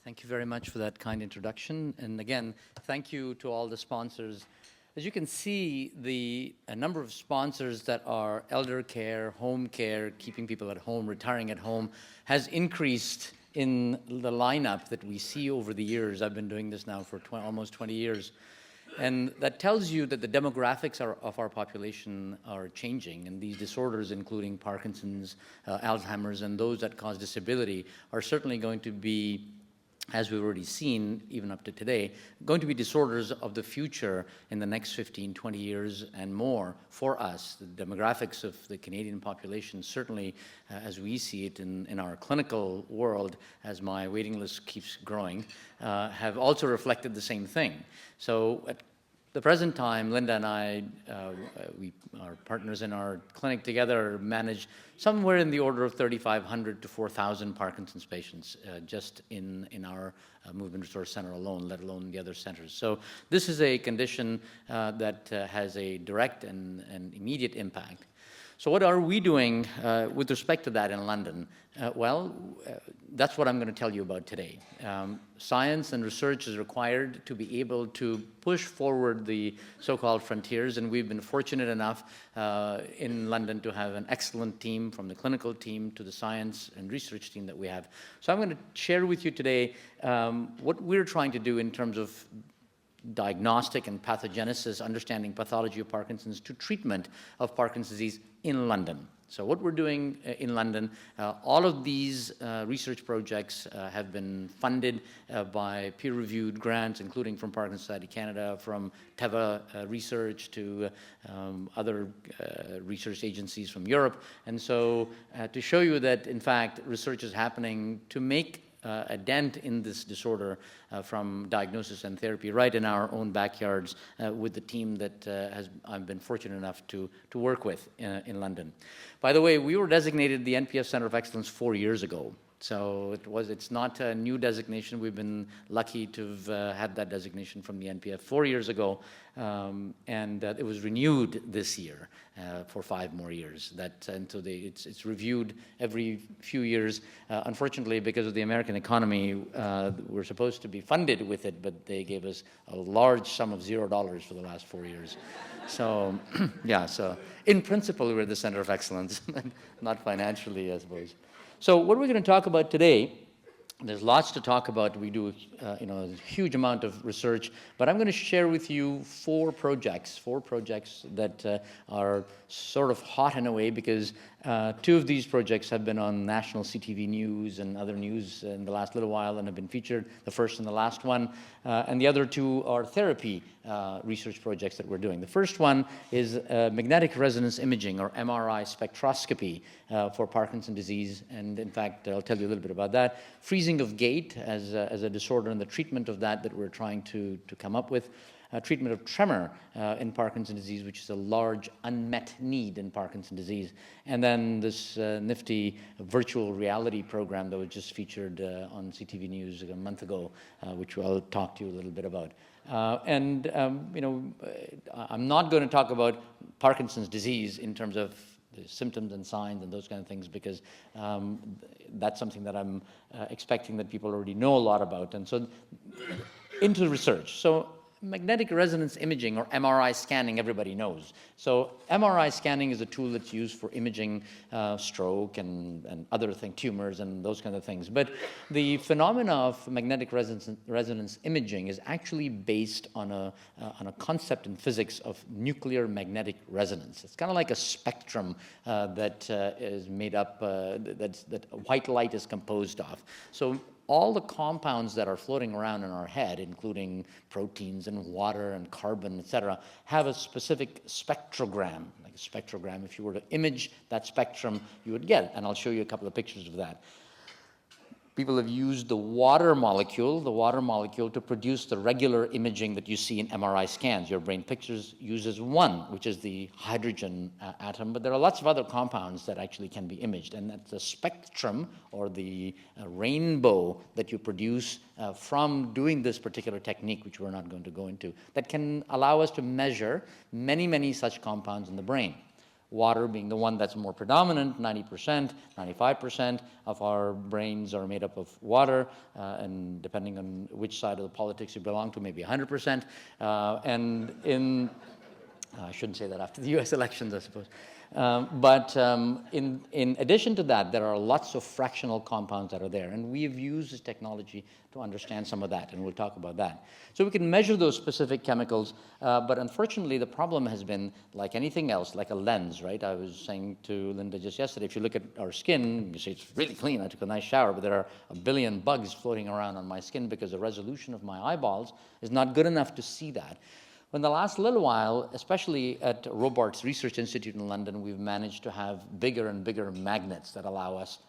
Thank you very much for that kind introduction. And again, thank you to all the sponsors. As you can see, a number of sponsors that are elder care, home care, keeping people at home, retiring at home, has increased in the lineup that we see over the years. I've been doing this now for almost 20 years. And that tells you that the demographics of our population are changing, and these disorders, including Parkinson's, Alzheimer's, and those that cause disability, are certainly going to be, as we've already seen, even up to today, going to be disorders of the future in the next 15, 20 years and more for us. The demographics of the Canadian population, certainly as we see it in our clinical world, as my waiting list keeps growing, have also reflected the same thing. So at the present time, Linda and I, we are partners in our clinic together, manage somewhere in the order of 3,500 to 4,000 Parkinson's patients just in our movement resource center alone, let alone the other centers. So this is a condition that has a direct and immediate impact. So what are we doing with respect to that in London? That's what I'm going to tell you about today. Science and research is required to be able to push forward the so-called frontiers, and we've been fortunate enough in London to have an excellent team, from the clinical team to the science and research team that we have. So I'm going to share with you today what we're trying to do in terms of diagnostic and pathogenesis, understanding pathology of Parkinson's, to treatment of Parkinson's disease in London. So what we're doing in London, all of these research projects have been funded by peer-reviewed grants, including from Parkinson's Society Canada, from Teva Research to other research agencies from Europe. And so to show you that, in fact, research is happening to make a dent in this disorder from diagnosis and therapy right in our own backyards with the team that I've been fortunate enough to work with in London. By the way, we were designated the NPS Center of Excellence 4 years ago. So it's not a new designation. We've been lucky to have had that designation from the NPF 4 years ago, and it was renewed this year for 5 more years. It's reviewed every few years. Unfortunately, because of the American economy, we're supposed to be funded with it, but they gave us a large sum of $0 for the last 4 years. So, yeah, so in principle, we're the Center of Excellence, not financially, I suppose. So what we're going to talk about today, there's lots to talk about. We do a huge amount of research, but I'm going to share with you 4 projects that are sort of hot in a way, because 2 of these projects have been on national CTV news and other news in the last little while and have been featured, the first and the last one. And the other 2 are therapy research projects that we're doing. The first one is magnetic resonance imaging, or MRI spectroscopy, for Parkinson's disease. And in fact, I'll tell you a little bit about that. Freezing of gait as a disorder, and the treatment of that we're trying to come up with. Treatment of tremor in Parkinson's disease, which is a large unmet need in Parkinson's disease. And then this nifty virtual reality program that was just featured on CTV News a month ago, which I'll talk to you a little bit about. I'm not going to talk about Parkinson's disease in terms of the symptoms and signs and those kind of things, because that's something that I'm expecting that people already know a lot about. And so into research. So magnetic resonance imaging, or MRI scanning, everybody knows. So MRI scanning is a tool that's used for imaging stroke and other things, tumors and those kind of things. But the phenomena of magnetic resonance imaging is actually based on a concept in physics of nuclear magnetic resonance. It's kind of like a spectrum that is made up, that white light is composed of. So all the compounds that are floating around in our head, including proteins and water and carbon, et cetera, have a specific spectrogram. Like a spectrogram, if you were to image that spectrum, you would get it. And I'll show you a couple of pictures of that. People have used the water molecule to produce the regular imaging that you see in MRI scans. Your brain pictures uses one, which is the hydrogen atom, but there are lots of other compounds that actually can be imaged, and that's the spectrum, or the rainbow that you produce from doing this particular technique, which we're not going to go into, that can allow us to measure many, many such compounds in the brain. water being the one that's more predominant, 90%, 95% of our brains are made up of water, and depending on which side of the politics you belong to, maybe 100%. And I shouldn't say that after the US elections, I suppose. In addition to that, there are lots of fractional compounds that are there, and we've used this technology to understand some of that, and we'll talk about that. So we can measure those specific chemicals, but unfortunately, the problem has been like anything else, like a lens, right? I was saying to Linda just yesterday, if you look at our skin, you say it's really clean, I took a nice shower, but there are a billion bugs floating around on my skin because the resolution of my eyeballs is not good enough to see that. In the last little while, especially at Robarts Research Institute in London, we've managed to have bigger and bigger magnets that allow us,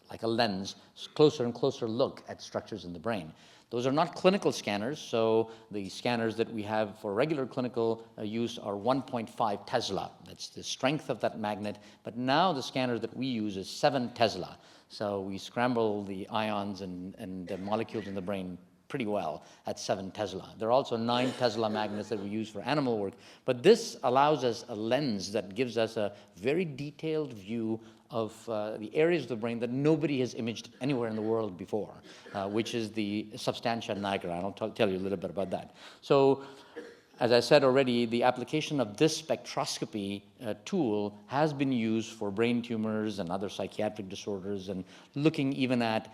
like a lens, closer and closer look at structures in the brain. Those are not clinical scanners, so the scanners that we have for regular clinical use are 1.5 Tesla. That's the strength of that magnet. But now the scanner that we use is 7 Tesla. So we scramble the ions and the molecules in the brain pretty well at 7 Tesla. There are also 9 Tesla magnets that we use for animal work, but this allows us a lens that gives us a very detailed view of the areas of the brain that nobody has imaged anywhere in the world before, which is the substantia nigra. I'll tell you a little bit about that. So, as I said already, the application of this spectroscopy tool has been used for brain tumors and other psychiatric disorders, and looking even at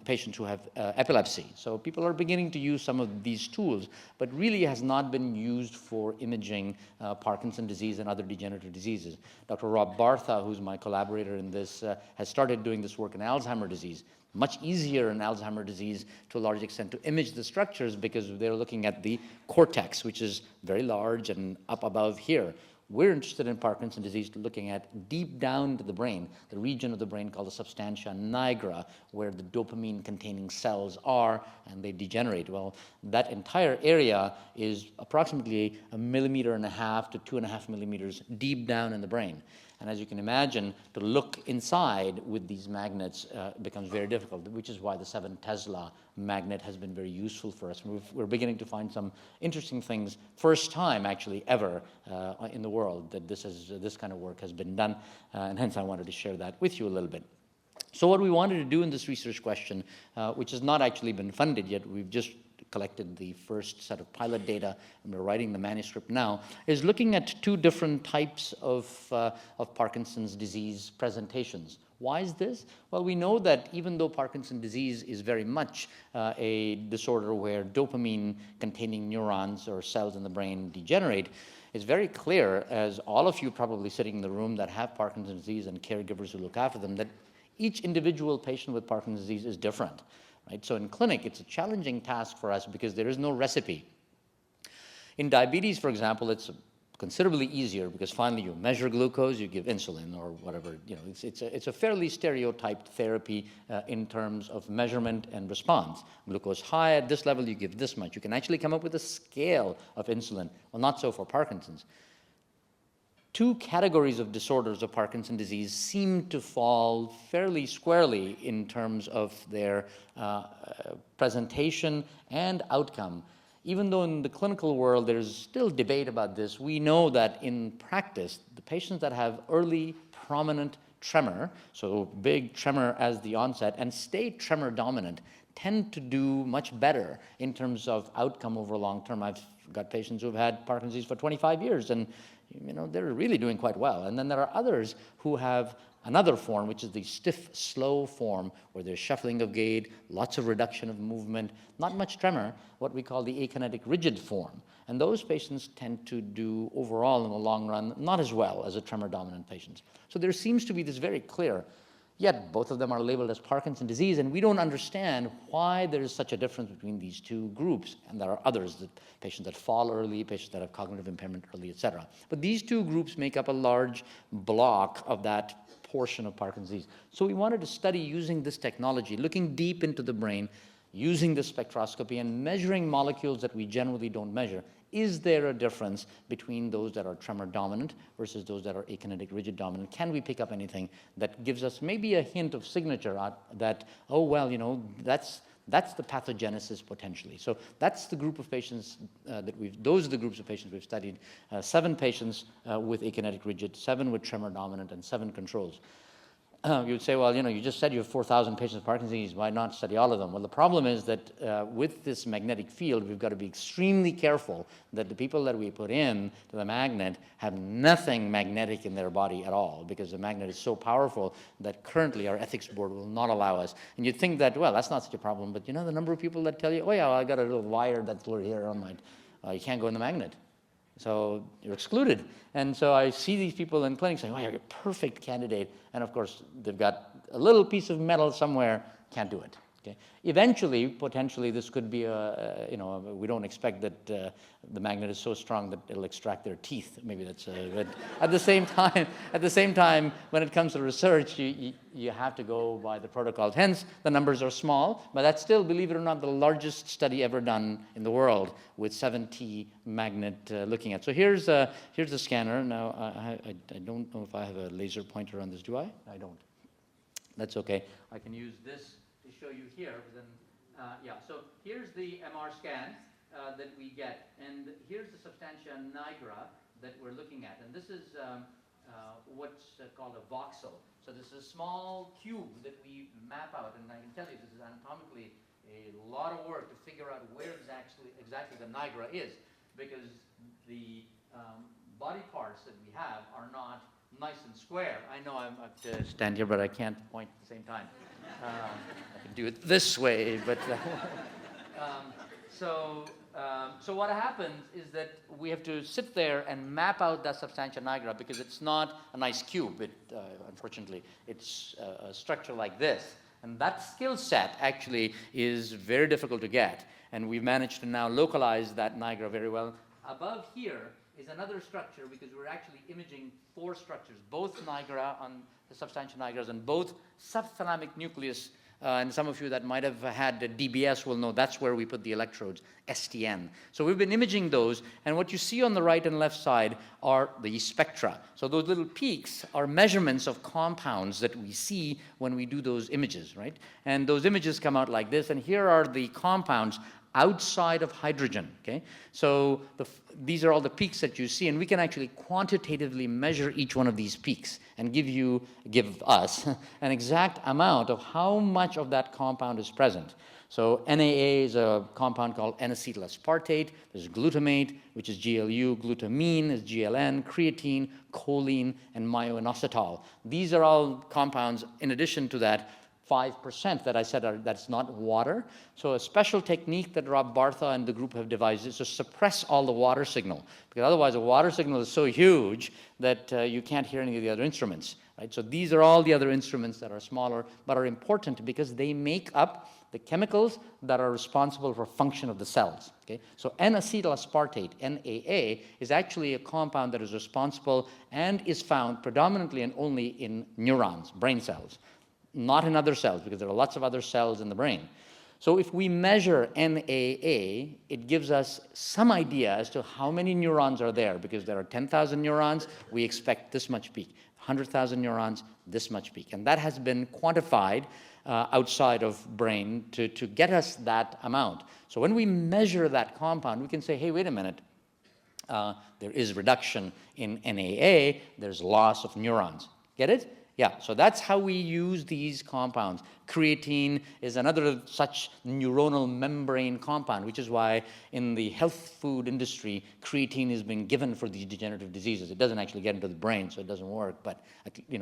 patients who have epilepsy. So people are beginning to use some of these tools, but really has not been used for imaging Parkinson's disease and other degenerative diseases. Dr. Rob Bartha, who's my collaborator in this, has started doing this work in Alzheimer's disease. Much easier in Alzheimer's disease to a large extent to image the structures because they're looking at the cortex, which is very large and up above here. We're interested in Parkinson's disease looking at deep down to the brain, the region of the brain called the substantia nigra, where the dopamine-containing cells are and they degenerate. Well, that entire area is approximately 1.5 millimeters to 2.5 millimeters deep down in the brain. And as you can imagine, to look inside with these magnets becomes very difficult, which is why the 7 Tesla magnet has been very useful for us. We're beginning to find some interesting things, first time actually ever in the world that this kind of work has been done, and hence I wanted to share that with you a little bit. So what we wanted to do in this research question, which has not actually been funded yet, we've just collected the first set of pilot data, and we're writing the manuscript now, is looking at 2 different types of Parkinson's disease presentations. Why is this? Well, we know that even though Parkinson's disease is very much a disorder where dopamine-containing neurons or cells in the brain degenerate, it's very clear, as all of you probably sitting in the room that have Parkinson's disease and caregivers who look after them, that each individual patient with Parkinson's disease is different. Right? So in clinic, it's a challenging task for us because there is no recipe. In diabetes, for example, it's considerably easier because finally you measure glucose, you give insulin or whatever. You know, it's a fairly stereotyped therapy in terms of measurement and response. Glucose high at this level, you give this much. You can actually come up with a scale of insulin. Well, not so for Parkinson's. 2 categories of disorders of Parkinson's disease seem to fall fairly squarely in terms of their presentation and outcome. Even though in the clinical world there's still debate about this, we know that in practice, the patients that have early prominent tremor, so big tremor as the onset, and stay tremor dominant, tend to do much better in terms of outcome over long term. I've got patients who've had Parkinson's disease for 25 years, and they're really doing quite well. And then there are others who have another form, which is the stiff, slow form, where there's shuffling of gait, lots of reduction of movement, not much tremor, what we call the akinetic rigid form. And those patients tend to do overall in the long run not as well as the tremor-dominant patients. So there seems to be this very clear, yet both of them are labeled as Parkinson's disease, and we don't understand why there is such a difference between these 2 groups. And there are others, the patients that fall early, patients that have cognitive impairment early, etc. But these 2 groups make up a large block of that portion of Parkinson's disease. So we wanted to study using this technology, looking deep into the brain, using the spectroscopy and measuring molecules that we generally don't measure. Is there a difference between those that are tremor dominant versus those that are akinetic rigid dominant? Can we pick up anything that gives us maybe a hint of signature that, oh, well, that's That's the pathogenesis potentially. So that's the group of patients those are the groups of patients we've studied. 7 patients with akinetic rigid, 7 with tremor dominant, and 7 controls. You would say, well, you just said you have 4,000 patients with Parkinson's disease. Why not study all of them? Well, the problem is that with this magnetic field, we've got to be extremely careful that the people that we put in to the magnet have nothing magnetic in their body at all, because the magnet is so powerful that currently our ethics board will not allow us. And you'd think that, well, that's not such a problem, but the number of people that tell you, oh yeah, well, I got a little wire that's here on my, you can't go in the magnet. So you're excluded. And so I see these people in clinics saying, oh, you're a perfect candidate. And of course, they've got a little piece of metal somewhere, can't do it. Okay? Eventually, potentially, this could be we don't expect that the magnet is so strong that it'll extract their teeth. Maybe that's, but at the same time, when it comes to research, you have to go by the protocols. Hence, the numbers are small, but that's still, believe it or not, the largest study ever done in the world with 7T magnet looking at. So here's the scanner. Now, I don't know if I have a laser pointer on this. Do I? I don't. That's okay. I can use this to show you here. Then, so here's the MR scan that we get, and here's the substantia nigra that we're looking at. And this is what's called a voxel. So this is a small cube that we map out, and I can tell you this is anatomically a lot of work to figure out where exactly the nigra is, because the body parts that we have are not nice and square. I know I have to stand here, but I can't point at the same time. I can do it this way, but so what happens is that we have to sit there and map out that substantia nigra, because it's not a nice cube. Unfortunately, it's a structure like this. And that skill set actually is very difficult to get. And we've managed to now localize that nigra very well. Above here is another structure, because we're actually imaging 4 structures, both nigra on the substantia nigras and both subthalamic nucleus. And some of you that might have had DBS will know that's where we put the electrodes, STN. So we've been imaging those, and what you see on the right and left side are the spectra. So those little peaks are measurements of compounds that we see when we do those images, right? And those images come out like this, and here are the compounds outside of hydrogen, okay? So these are all the peaks that you see, and we can actually quantitatively measure each one of these peaks and give us an exact amount of how much of that compound is present. So NAA is a compound called N-acetyl aspartate. There's glutamate, which is GLU. Glutamine is GLN, creatine, choline, and myoinositol. These are all compounds in addition to that 5% that I said that's not water. So a special technique that Rob Bartha and the group have devised is to suppress all the water signal, because otherwise the water signal is so huge that you can't hear any of the other instruments. Right? So these are all the other instruments that are smaller but are important, because they make up the chemicals that are responsible for function of the cells. Okay? So N-acetyl aspartate, NAA, is actually a compound that is responsible and is found predominantly and only in neurons, brain cells, not in other cells, because there are lots of other cells in the brain. So if we measure NAA, it gives us some idea as to how many neurons are there, because there are 10,000 neurons, we expect this much peak. 100,000 neurons, this much peak. And that has been quantified outside of brain to get us that amount. So when we measure that compound, we can say, hey, wait a minute, there is reduction in NAA, there's loss of neurons. Get it? Yeah, so that's how we use these compounds. Creatine is another such neuronal membrane compound, which is why in the health food industry, creatine is being given for these degenerative diseases. It doesn't actually get into the brain, so it doesn't work, but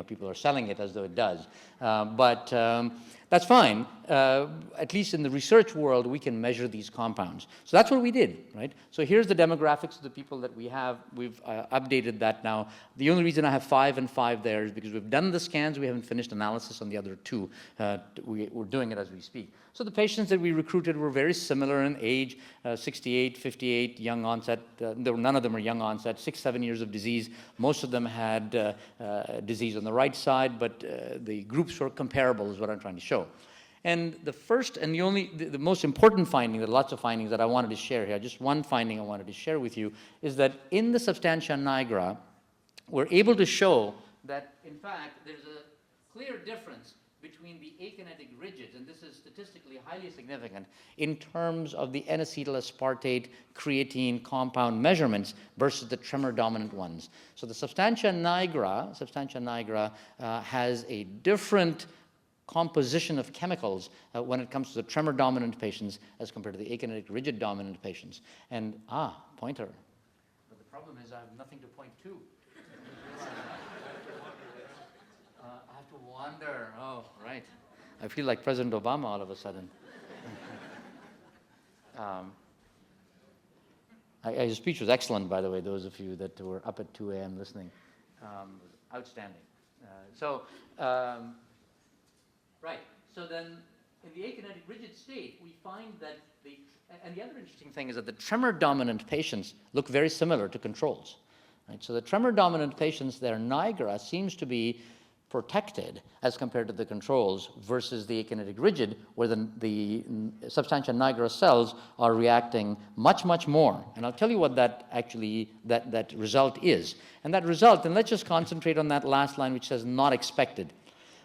people are selling it as though it does. That's fine. At least in the research world, we can measure these compounds. So that's what we did, right? So here's the demographics of the people that we have. We've updated that now. The only reason I have 5 and 5 there is because we've done the scans. We haven't finished analysis on the other 2. We're doing it as we speak. So the patients that we recruited were very similar in age, 68, 58, young onset. None of them are young onset, 6, 7 years of disease. Most of them had disease on the right side, but the groups were comparable is what I'm trying to show. And the first and the most important finding, there are lots of findings that I wanted to share here, just one finding I wanted to share with you, is that in the substantia nigra, we're able to show that, in fact, there's a clear difference between the akinetic rigids, and this is statistically highly significant in terms of the N-acetyl-aspartate creatine compound measurements versus the tremor-dominant ones. So the substantia nigra has a different composition of chemicals when it comes to the tremor-dominant patients as compared to the akinetic rigid-dominant patients. And, pointer. But the problem is I have nothing to point to. I have to wander. Oh, right. I feel like President Obama all of a sudden. His speech was excellent, by the way, those of you that were up at 2 a.m. listening. Outstanding. Right. So then, in the akinetic rigid state, we find that and the other interesting thing is that the tremor-dominant patients look very similar to controls. Right? So the tremor-dominant patients, their nigra seems to be protected as compared to the controls versus the akinetic rigid, where the substantia nigra cells are reacting much, much more. And I'll tell you what that result is. And that result, and let's just concentrate on that last line which says not expected.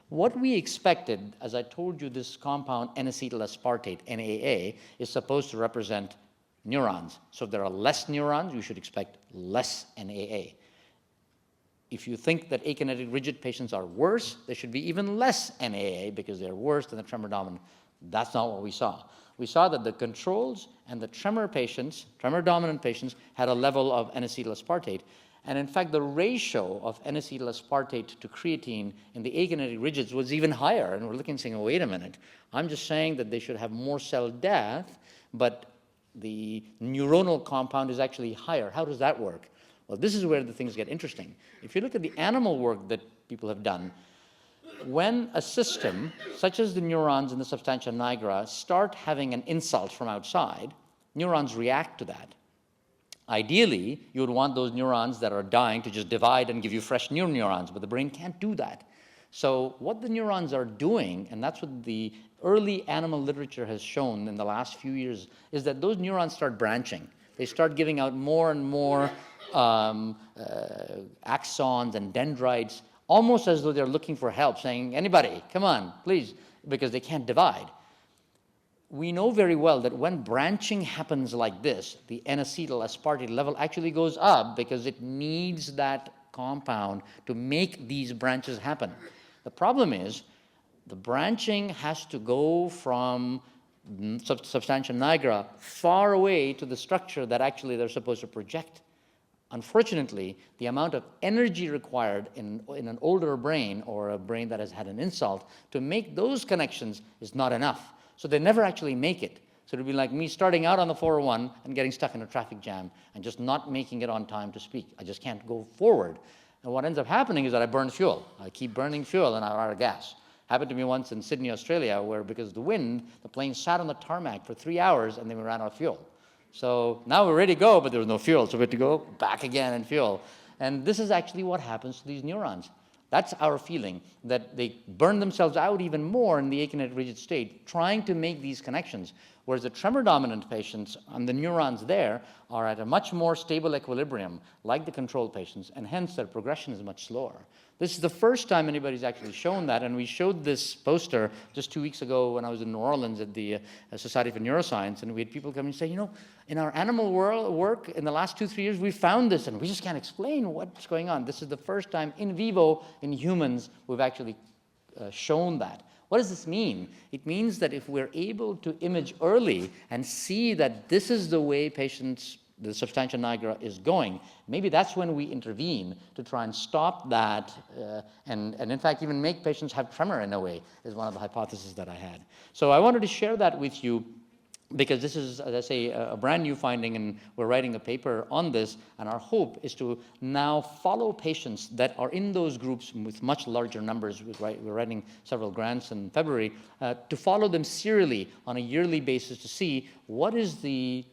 What we expected, as I told you, this compound N-acetyl-aspartate, NAA, is supposed to represent neurons. So if there are less neurons, you should expect less NAA. If you think that akinetic rigid patients are worse, there should be even less NAA because they're worse than the tremor-dominant. That's not what we saw. We saw that the controls and the tremor-dominant patients, had a level of N-acetyl-aspartate. And in fact, the ratio of N-acetyl-aspartate to creatine in the akinetic rigids was even higher. And we're looking and saying, oh, wait a minute. I'm just saying that they should have more cell death, but the neuronal compound is actually higher. How does that work? Well, this is where the things get interesting. If you look at the animal work that people have done, when a system, such as the neurons in the substantia nigra, start having an insult from outside, neurons react to that. Ideally, you would want those neurons that are dying to just divide and give you fresh new neurons, but the brain can't do that. So what the neurons are doing, and that's what the early animal literature has shown in the last few years, is that those neurons start branching. They start giving out more and more axons and dendrites, almost as though they're looking for help, saying, anybody, come on, please, because they can't divide. We know very well that when branching happens like this, the N-acetyl-aspartate level actually goes up because it needs that compound to make these branches happen. The problem is the branching has to go from substantia nigra far away to the structure that actually they're supposed to project. Unfortunately, the amount of energy required in an older brain or a brain that has had an insult to make those connections is not enough. So they never actually make it. So it would be like me starting out on the 401 and getting stuck in a traffic jam and just not making it on time to speak. I just can't go forward. And what ends up happening is that I burn fuel. I keep burning fuel and I'm out of gas. Happened to me once in Sydney, Australia, where because of the wind, the plane sat on the tarmac for 3 hours and then we ran out of fuel. So now we're ready to go, but there was no fuel. So we had to go back again and fuel. And this is actually what happens to these neurons. That's our feeling, that they burn themselves out even more in the akinetic rigid state, trying to make these connections, whereas the tremor-dominant patients and the neurons there are at a much more stable equilibrium, like the control patients, and hence their progression is much slower. This is the first time anybody's actually shown that, and we showed this poster just 2 weeks ago when I was in New Orleans at the Society for Neuroscience, and we had people come and say, you know, in our animal work in the last 2-3 years, we found this, and we just can't explain what's going on. This is the first time in vivo in humans we've actually shown that. What does this mean? It means that if we're able to image early and see that this is the way the substantia nigra is going, maybe that's when we intervene to try and stop that and in fact even make patients have tremor in a way, is one of the hypotheses that I had. So I wanted to share that with you because this is, as I say, a brand new finding, and we're writing a paper on this, and our hope is to now follow patients that are in those groups with much larger numbers. We're writing several grants in February to follow them serially on a yearly basis to see what is the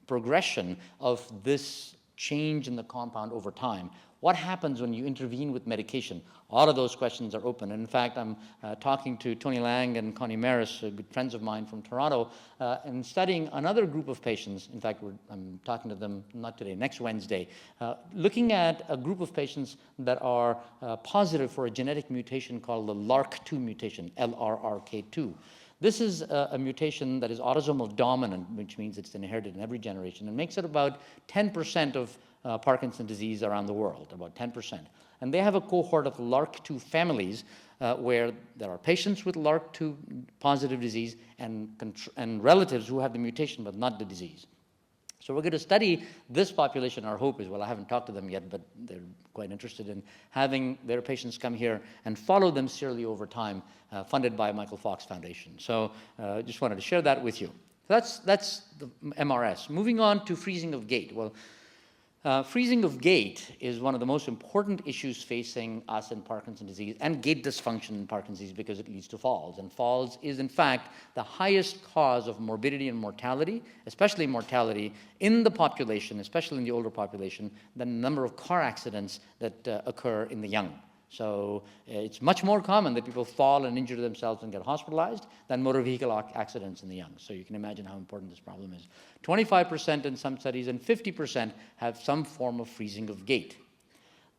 progression of this change in the compound over time. What happens when you intervene with medication? All of those questions are open. And in fact, I'm talking to Tony Lang and Connie Maris, good friends of mine from Toronto, and studying another group of patients. In fact, I'm talking to them not today, next Wednesday, looking at a group of patients that are positive for a genetic mutation called the LRRK2 mutation, LRRK2. This is a mutation that is autosomal dominant, which means it's inherited in every generation, and makes it about 10% of Parkinson's disease around the world, about 10%. And they have a cohort of LRRK2 families where there are patients with LRRK2 positive disease and relatives who have the mutation but not the disease. So we're going to study this population. Our hope is, well, I haven't talked to them yet, but they're quite interested in having their patients come here and follow them serially over time, funded by Michael Fox Foundation. So just wanted to share that with you. That's the MRS. Moving on to freezing of gait. Well, freezing of gait is one of the most important issues facing us in Parkinson's disease and gait dysfunction in Parkinson's disease because it leads to falls. And falls is, in fact, the highest cause of morbidity and mortality, especially mortality in the population, especially in the older population, than the number of car accidents that occur in the young. So it's much more common that people fall and injure themselves and get hospitalized than motor vehicle accidents in the young. So you can imagine how important this problem is. 25% in some studies and 50% have some form of freezing of gait.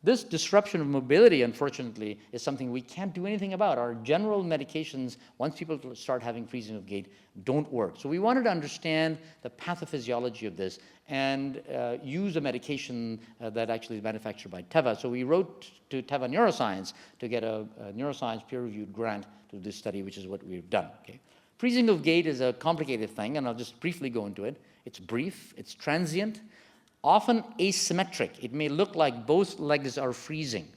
This disruption of mobility, unfortunately, is something we can't do anything about. Our general medications, once people start having freezing of gait, don't work. So we wanted to understand the pathophysiology of this and use a medication that actually is manufactured by Teva. So we wrote to Teva Neuroscience to get a neuroscience peer-reviewed grant to do this study, which is what we've done. Okay? Freezing of gait is a complicated thing, and I'll just briefly go into it. It's brief, it's transient, often asymmetric. It may look like both legs are freezing,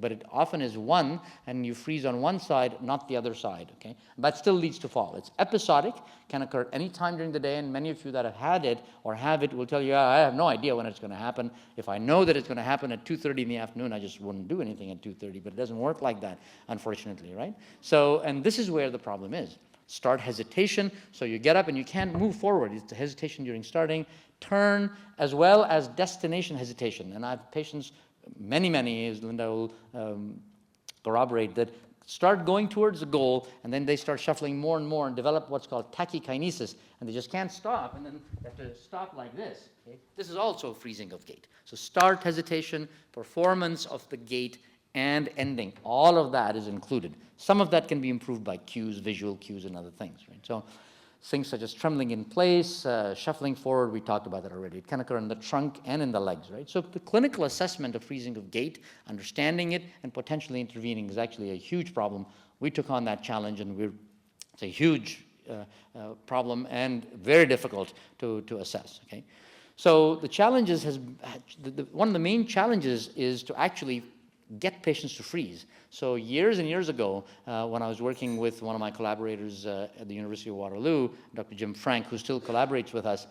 but it often is one, and you freeze on one side, not the other side, okay? But still leads to fall. It's episodic, can occur any time during the day, and many of you that have had it or have it will tell you, I have no idea when it's going to happen. If I know that it's going to happen at 2:30 in the afternoon, I just wouldn't do anything at 2:30, but it doesn't work like that, unfortunately, right? So, and this is where the problem is. Start hesitation, so you get up and you can't move forward. It's the hesitation during starting, turn, as well as destination hesitation. And I have patients, many, as Linda will corroborate, that start going towards the goal, and then they start shuffling more and more and develop what's called tachykinesis, and they just can't stop, and then they have to stop like this. Okay? This is also freezing of gait. So start hesitation, performance of the gait, and ending. All of that is included. Some of that can be improved by cues, visual cues, and other things. Right? So things such as trembling in place, shuffling forward, we talked about that already. It can occur in the trunk and in the legs, right? So the clinical assessment of freezing of gait, understanding it, and potentially intervening is actually a huge problem. We took on that challenge, and it's a huge problem and very difficult to assess, okay? So the challenges one of the main challenges is to actually get patients to freeze. So years and years ago, when I was working with one of my collaborators at the University of Waterloo, Dr. Jim Frank, who still collaborates with us,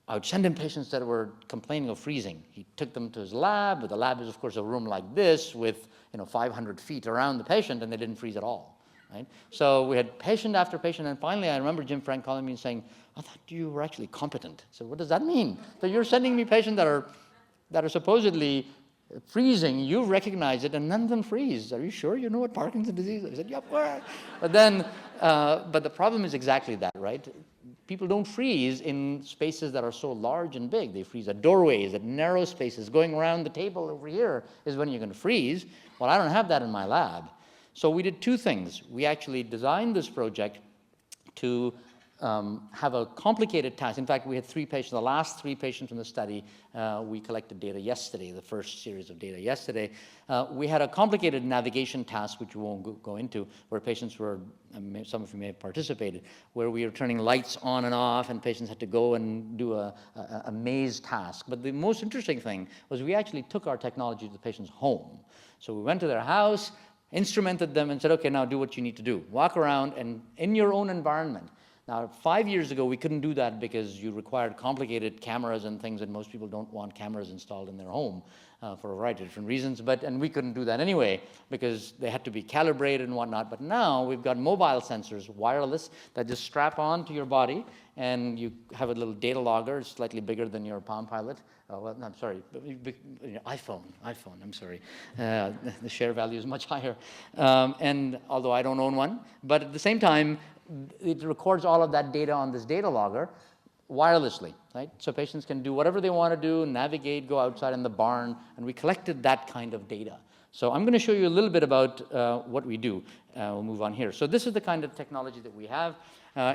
I would send him patients that were complaining of freezing. He took them to his lab, but the lab is, of course, a room like this with 500 feet around the patient, and they didn't freeze at all. Right? So we had patient after patient, and finally I remember Jim Frank calling me and saying, I thought you were actually competent. So what does that mean? So you're sending me patients that are supposedly freezing, you recognize it, and none of them freeze. Are you sure you know what Parkinson's disease is? I said, yeah, of course. But the problem is exactly that, right? People don't freeze in spaces that are so large and big. They freeze at doorways, at narrow spaces. Going around the table over here is when you're going to freeze. Well, I don't have that in my lab. So we did two things. We actually designed this project to have a complicated task. In fact, we had 3 patients. The last 3 patients in the study, we collected data yesterday, the first series of data yesterday. We had a complicated navigation task, which we won't go into, where patients were, some of you may have participated, where we were turning lights on and off, and patients had to go and do a maze task. But the most interesting thing was we actually took our technology to the patient's home. So we went to their house, instrumented them, and said, okay, now do what you need to do. Walk around and in your own environment. Now, 5 years ago, we couldn't do that because you required complicated cameras and things, and most people don't want cameras installed in their home for a variety of different reasons. And we couldn't do that anyway because they had to be calibrated and whatnot. But now we've got mobile sensors, wireless, that just strap on to your body, and you have a little data logger. It's slightly bigger than your Palm Pilot. Well, no, I'm sorry, iPhone, I'm sorry. The share value is much higher. And although I don't own one, but at the same time, it records all of that data on this data logger wirelessly, right? So patients can do whatever they want to do, navigate, go outside in the barn, and we collected that kind of data. So I'm going to show you a little bit about what we do. We'll move on here. So this is the kind of technology that we have.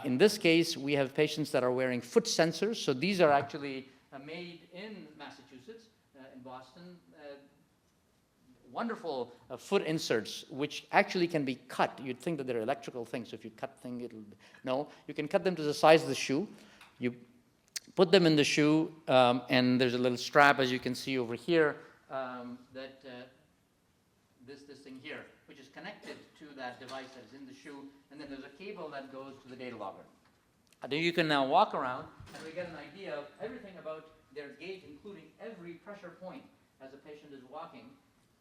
In this case, we have patients that are wearing foot sensors. So these are actually made in Massachusetts, in Boston. Wonderful foot inserts, which actually can be cut. You'd think that they're electrical things, so if you cut things, no. You can cut them to the size of the shoe. You put them in the shoe, and there's a little strap, as you can see over here, this thing here, which is connected to that device that is in the shoe, and then there's a cable that goes to the data logger. Then you can now walk around, and we get an idea of everything about their gait, including every pressure point as a patient is walking.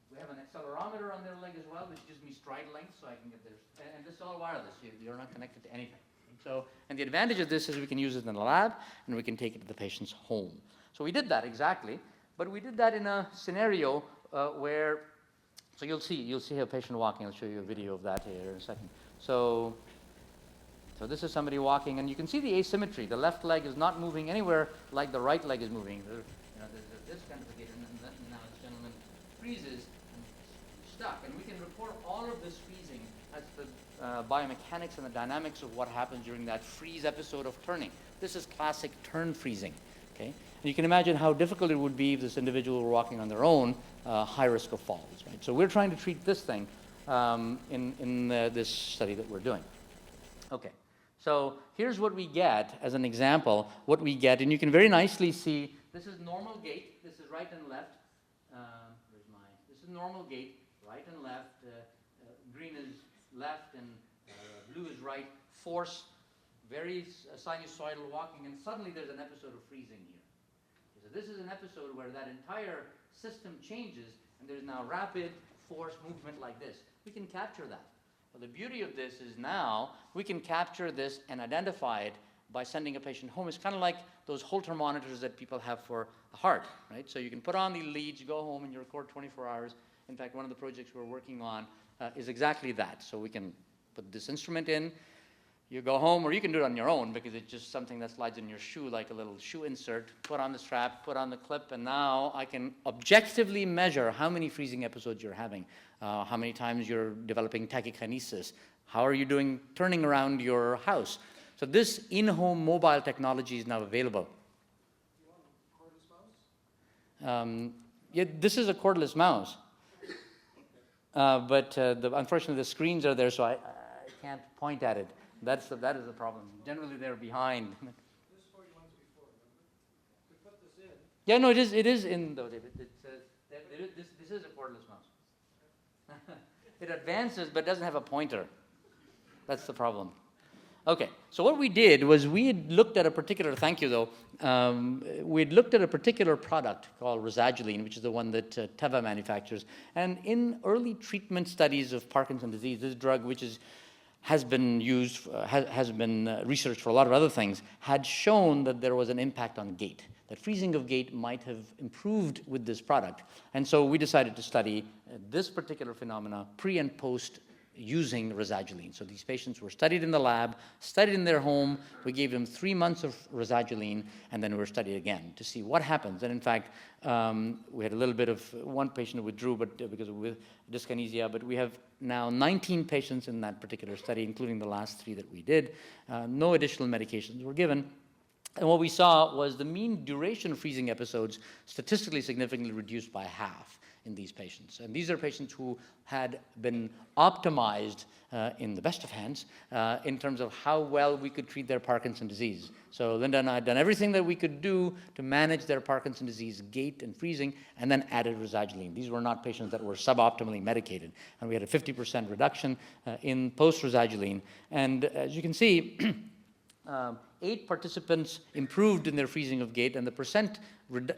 We have an accelerometer on their leg as well, which gives me stride length, so I can get this. And this is all wireless. You're not connected to anything. So, and the advantage of this is we can use it in the lab, and we can take it to the patient's home. So we did that exactly, but we did that in a scenario where, so you'll see a patient walking. I'll show you a video of that here in a second. So this is somebody walking, and you can see the asymmetry. The left leg is not moving anywhere like the right leg is moving. There's this kind of a gait, and then now this gentleman freezes and stuck. And we can report all of this freezing as the biomechanics and the dynamics of what happens during that freeze episode of turning. This is classic turn freezing. Okay? And you can imagine how difficult it would be if this individual were walking on their own, high risk of falls. Right? So we're trying to treat this thing in this study that we're doing. Okay. So here's what we get as an example, what we get, and you can very nicely see this is normal gait, this is right and left. This is normal gait, right and left, green is left and blue is right, force, very sinusoidal walking, and suddenly there's an episode of freezing here. So this is an episode where that entire system changes, and there's now rapid force movement like this. We can capture that. Well, the beauty of this is now we can capture this and identify it by sending a patient home. It's kind of like those Holter monitors that people have for the heart, right? So you can put on the leads, you go home, and you record 24 hours. In fact, one of the projects we're working on is exactly that. So we can put this instrument in, you go home, or you can do it on your own because it's just something that slides in your shoe like a little shoe insert, put on the strap, put on the clip, and now I can objectively measure how many freezing episodes you're having, how many times you're developing tachykinesis, how are you doing turning around your house. So this in-home mobile technology is now available. You want a cordless mouse? Yeah, this is a cordless mouse. But unfortunately, the screens are there, so I can't point at it. That is the problem. Generally, they're behind. This is 40 months before, remember? We put this in. Yeah, no, it is in, though, David. This is a cordless mouse. It advances, but doesn't have a pointer. That's the problem. Okay, so what we did was we had looked at a particular, thank you though, we had looked at a particular product called Rosaline, which is the one that Teva manufactures. And in early treatment studies of Parkinson's disease, this drug, which has been used, has been researched for a lot of other things, had shown that there was an impact on gait, that freezing of gait might have improved with this product. And so we decided to study this particular phenomena pre and post using Rosaline. So these patients were studied in the lab, studied in their home. We gave them 3 months of Rosaline, and then we were studied again to see what happens. And in fact, we had a little bit of one patient who withdrew because of dyskinesia, but we have now 19 patients in that particular study, including the last 3 that we did. No additional medications were given. And what we saw was the mean duration of freezing episodes statistically significantly reduced by half in these patients. And these are patients who had been optimized in the best of hands in terms of how well we could treat their Parkinson's disease. So Linda and I had done everything that we could do to manage their Parkinson's disease gait and freezing, and then added Rosaline. These were not patients that were suboptimally medicated. And we had a 50% reduction in post-Rosaline. And as you can see, 8 participants improved in their freezing of gait, and the percent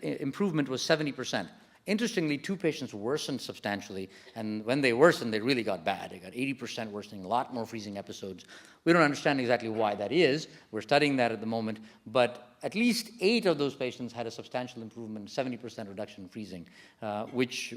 improvement was 70%. Interestingly, 2 patients worsened substantially, and when they worsened, they really got bad. They got 80% worsening, a lot more freezing episodes. We don't understand exactly why that is. We're studying that at the moment, but at least 8 of those patients had a substantial improvement, 70% reduction in freezing, which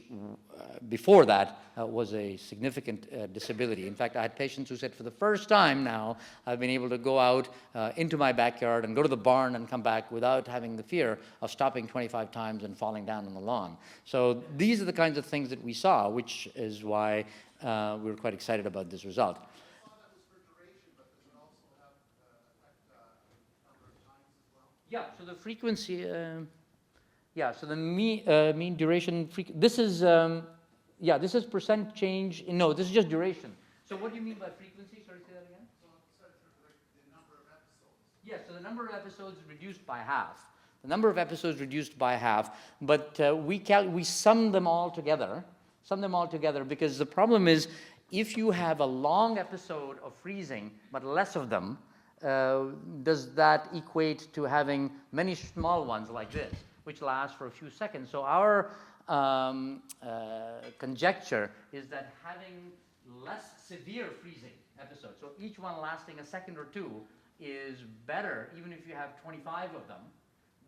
before that was a significant disability. In fact, I had patients who said, for the first time now, I've been able to go out into my backyard and go to the barn and come back without having the fear of stopping 25 times and falling down on the lawn. So these are the kinds of things that we saw, which is why we were quite excited about this result. Yeah, so the frequency, yeah, so the mean duration, this is, this is percent change, no, this is just duration. So what do you mean by frequency? Sorry, say that again? So the number of episodes. Yes, so the number of episodes reduced by half. The number of episodes reduced by half, but we sum them all together, because the problem is, if you have a long episode of freezing, but less of them, does that equate to having many small ones like this, which last for a few seconds? So our conjecture is that having less severe freezing episodes, so each one lasting a second or two, is better, even if you have 25 of them,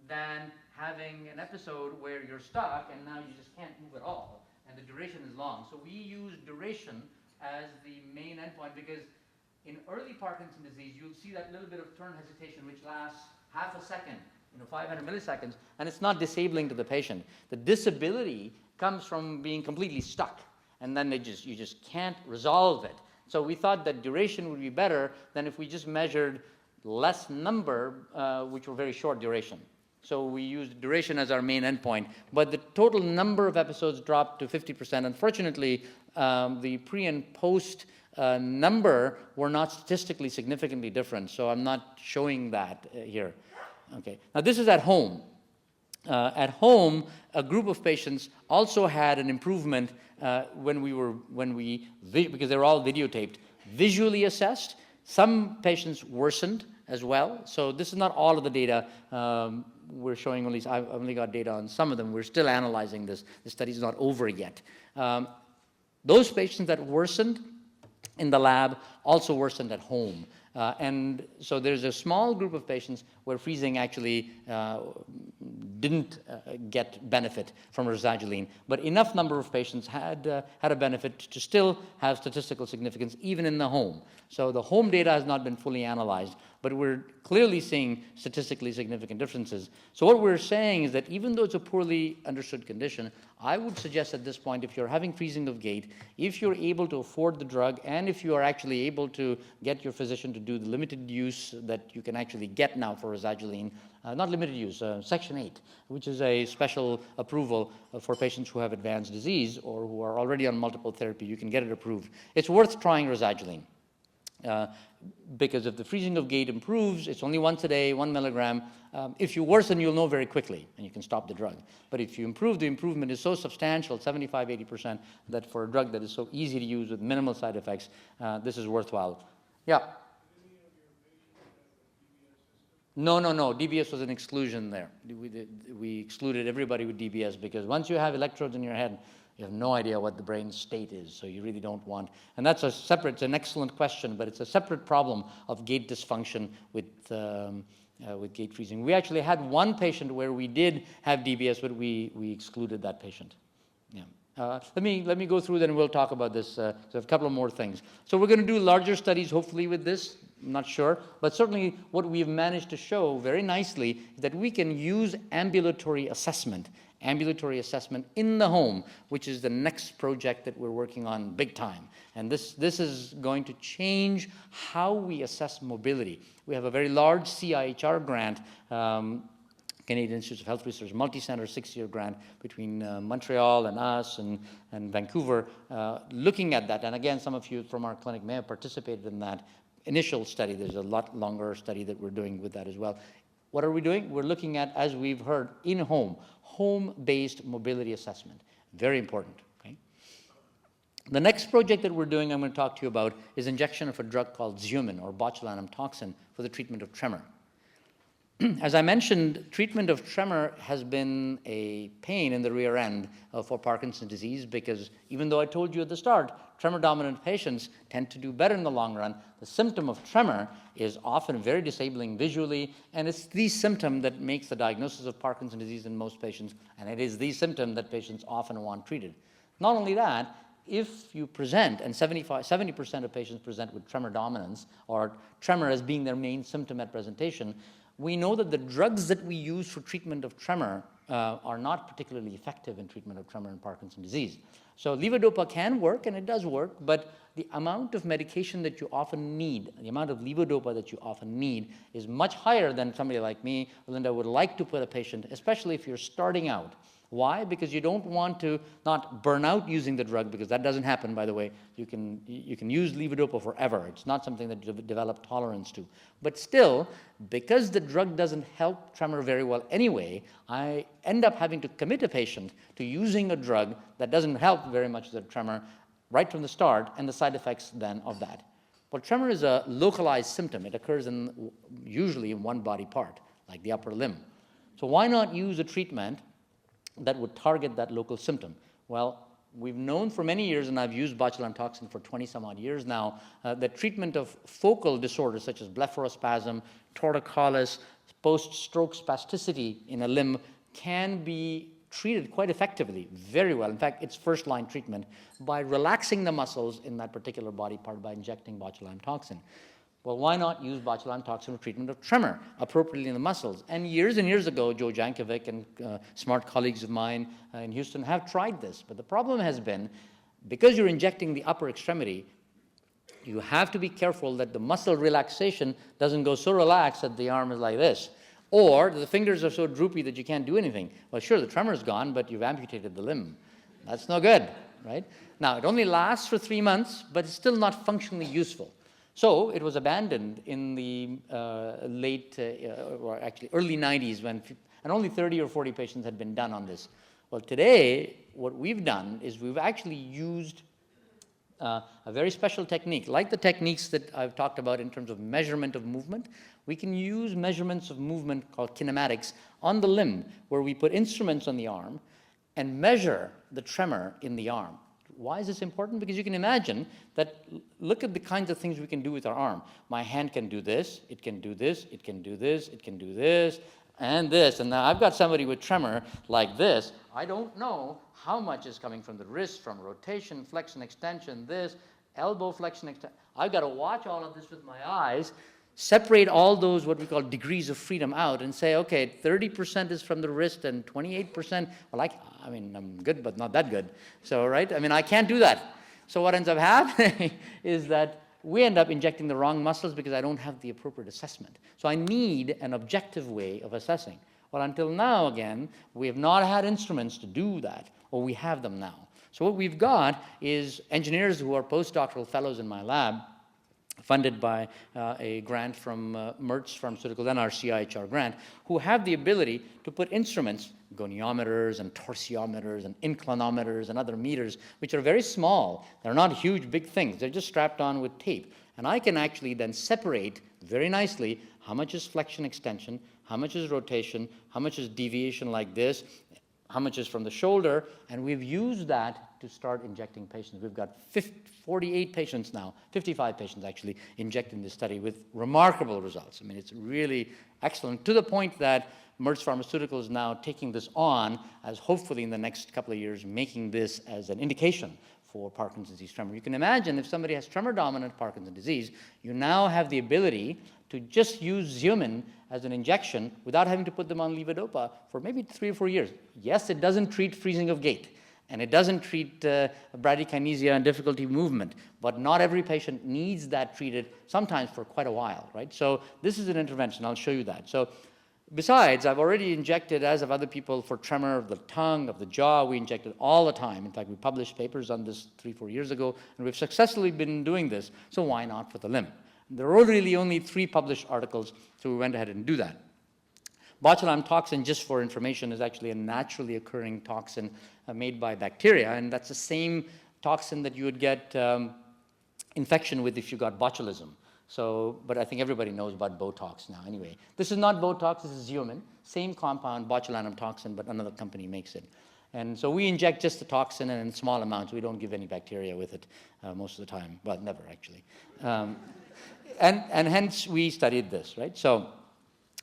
than having an episode where you're stuck and now you just can't move at all, and the duration is long. So we use duration as the main endpoint, because in early Parkinson's disease, you'll see that little bit of turn hesitation, which lasts half a second, 500 milliseconds, and it's not disabling to the patient. The disability comes from being completely stuck, and then you just can't resolve it. So we thought that duration would be better than if we just measured less number, which were very short duration. So we used duration as our main endpoint, but the total number of episodes dropped to 50%. Unfortunately, the pre and post number were not statistically significantly different, so I'm not showing that here. Okay. Now this is at home. At home, a group of patients also had an improvement because they were all videotaped, visually assessed. Some patients worsened as well. So this is not all of the data we're showing. I've only got data on some of them. We're still analyzing this. The study's not over yet. Those patients that worsened in the lab also worsened at home. And so there's a small group of patients where freezing actually didn't get benefit from Rosaline, but enough number of patients had a benefit to still have statistical significance even in the home. So the home data has not been fully analyzed, but we're clearly seeing statistically significant differences. So what we're saying is that even though it's a poorly understood condition, I would suggest at this point, if you're having freezing of gait, if you're able to afford the drug, and if you are actually able to get your physician to do the limited use that you can actually get now for Rosaline, not limited use, Section 8, which is a special approval for patients who have advanced disease or who are already on multiple therapy, you can get it approved. It's worth trying Rosaline. Because if the freezing of gait improves, it's only once a day, 1 milligram. If you worsen, you'll know very quickly, and you can stop the drug. But if you improve, the improvement is so substantial, 75, 80%, that for a drug that is so easy to use with minimal side effects, this is worthwhile. Yeah? No. DBS was an exclusion there. We excluded everybody with DBS because once you have electrodes in your head, you have no idea what the brain state is, so you really don't want. And that's it's an excellent question, but it's a separate problem of gait dysfunction with gait freezing. We actually had one patient where we did have DBS, but we excluded that patient. Yeah. Let me go through, then we'll talk about this. So I have a couple of more things. So we're going to do larger studies, hopefully, with this. I'm not sure, but certainly what we've managed to show very nicely is that we can use ambulatory assessment in the home, which is the next project that we're working on big time. And this is going to change how we assess mobility. We have a very large CIHR grant, Canadian Institute of Health Research, multi-center 6-year grant between Montreal and us and Vancouver, looking at that. And again, some of you from our clinic may have participated in that initial study. There's a lot longer study that we're doing with that as well. What are we doing? We're looking at, as we've heard, in-home, home-based mobility assessment. Very important. Okay? The next project that we're doing, I'm going to talk to you about, is injection of a drug called Xeomin, or botulinum toxin, for the treatment of tremor. As I mentioned, treatment of tremor has been a pain in the rear end for Parkinson's disease, because even though I told you at the start, tremor-dominant patients tend to do better in the long run, the symptom of tremor is often very disabling visually, and it's the symptom that makes the diagnosis of Parkinson's disease in most patients, and it is the symptom that patients often want treated. Not only that, if you present, and 70% of patients present with tremor dominance, or tremor as being their main symptom at presentation, we know that the drugs that we use for treatment of tremor are not particularly effective in treatment of tremor in Parkinson's disease. So levodopa can work, and it does work, but the amount of medication that you often need, the amount of levodopa that you often need, is much higher than somebody like me, Linda, would like to put a patient, especially if you're starting out. Why? Because you don't want to not burn out using the drug, because that doesn't happen, by the way. You can use levodopa forever. It's not something that you develop tolerance to. But still, because the drug doesn't help tremor very well anyway, I end up having to commit a patient to using a drug that doesn't help very much the tremor right from the start, and the side effects then of that. Well, tremor is a localized symptom. It occurs usually in one body part, like the upper limb. So why not use a treatment that would target that local symptom? Well, we've known for many years, and I've used botulinum toxin for 20-some-odd years now, that treatment of focal disorders such as blepharospasm, torticollis, post-stroke spasticity in a limb can be treated quite effectively, very well. In fact, it's first-line treatment by relaxing the muscles in that particular body part by injecting botulinum toxin. Well, why not use botulinum toxin for treatment of tremor appropriately in the muscles? And years ago, Joe Jankovic and smart colleagues of mine in Houston have tried this. But the problem has been, because you're injecting the upper extremity, you have to be careful that the muscle relaxation doesn't go so relaxed that the arm is like this, or the fingers are so droopy that you can't do anything. Well, sure, the tremor is gone, but you've amputated the limb. That's no good, right? Now, it only lasts for 3 months, but it's still not functionally useful. So it was abandoned in the or actually early 90s, and only 30 or 40 patients had been done on this. Well, today, what we've done is we've actually used a very special technique. Like the techniques that I've talked about in terms of measurement of movement, we can use measurements of movement called kinematics on the limb, where we put instruments on the arm and measure the tremor in the arm. Why is this important? Because you can imagine that, look at the kinds of things we can do with our arm. My hand can do this, it can do this, it can do this, it can do this, and this. And now I've got somebody with tremor like this. I don't know how much is coming from the wrist, from rotation, flexion, extension, this, elbow flexion, extension. I've got to watch all of this with my eyes, separate all those what we call degrees of freedom out, and say, okay, 30% is from the wrist and 28%, well, I mean, I'm good, but not that good. So, right? I mean, I can't do that. So what ends up happening is that we end up injecting the wrong muscles because I don't have the appropriate assessment. So I need an objective way of assessing. Well, until now, again, we have not had instruments to do that, or we have them now. So what we've got is engineers who are postdoctoral fellows in my lab, funded by a grant from Merck's Pharmaceuticals and our CIHR grant, who have the ability to put instruments, goniometers and torsiometers and inclinometers and other meters, which are very small. They're not huge, big things. They're just strapped on with tape. And I can actually then separate very nicely how much is flexion extension, how much is rotation, how much is deviation like this, how much is from the shoulder, and we've used that to start injecting patients. We've got 48 patients now, 55 patients actually, injected in this study with remarkable results. I mean, it's really excellent, to the point that Merck's Pharmaceuticals is now taking this on as, hopefully in the next couple of years, making this as an indication for Parkinson's disease tremor. You can imagine if somebody has tremor-dominant Parkinson's disease, you now have the ability to just use Xeomin as an injection without having to put them on levodopa for maybe 3 or 4 years. Yes, it doesn't treat freezing of gait, and it doesn't treat bradykinesia and difficulty movement, but not every patient needs that treated, sometimes for quite a while, right? So this is an intervention. I'll show you that. So besides, I've already injected, as have other people, for tremor of the tongue, of the jaw. We inject it all the time. In fact, we published papers on this 3-4 years ago, and we've successfully been doing this, so why not for the limb? There are really only 3 published articles, so we went ahead and do that. Botulinum toxin, just for information, is actually a naturally occurring toxin made by bacteria, and that's the same toxin that you would get infection with if you got botulism. So, but I think everybody knows about Botox now anyway. This is not Botox, this is Xeomin. Same compound, botulinum toxin, but another company makes it. And so we inject just the toxin and in small amounts. We don't give any bacteria with it most of the time. Well, never actually. And hence we studied this, right? So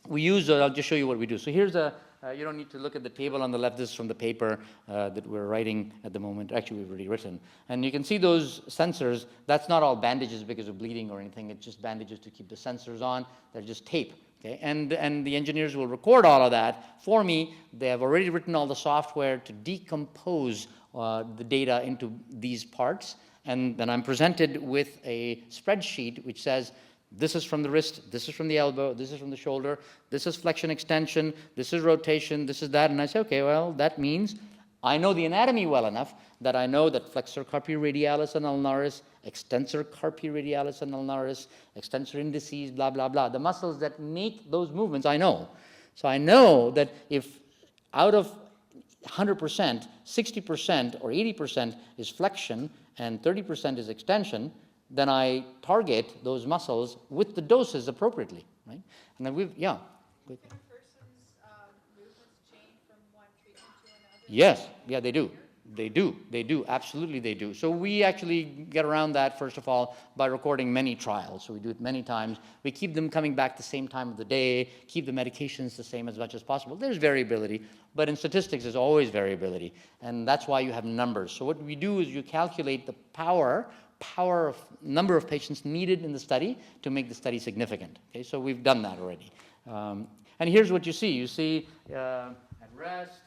we use, I'll just show you what we do. So here's a, you don't need to look at the table on the left. This is from the paper that we're writing at the moment. Actually, we've already written. And you can see those sensors. That's not all bandages because of bleeding or anything. It's just bandages to keep the sensors on. They're just tape. Okay? And the engineers will record all of that for me. They have already written all the software to decompose the data into these parts. And then I'm presented with a spreadsheet which says, this is from the wrist, this is from the elbow, this is from the shoulder, this is flexion extension, this is rotation, this is that. And I say, okay, well, that means I know the anatomy well enough that I know that flexor carpi radialis and ulnaris, extensor carpi radialis and ulnaris, extensor indicis, blah, blah, blah. The muscles that make those movements, I know. So I know that if out of 100%, 60% or 80% is flexion and 30% is extension, then I target those muscles with the doses appropriately, right? And then we've, yeah. Can a person's movements change from one treatment to another? Yes, yeah, they do. They do, absolutely they do. So we actually get around that, first of all, by recording many trials. So we do it many times. We keep them coming back the same time of the day, keep the medications the same as much as possible. There's variability, but in statistics there's always variability. And that's why you have numbers. So what we do is you calculate the power of number of patients needed in the study to make the study significant. Okay, so we've done that already. And here's what you see. You see at rest,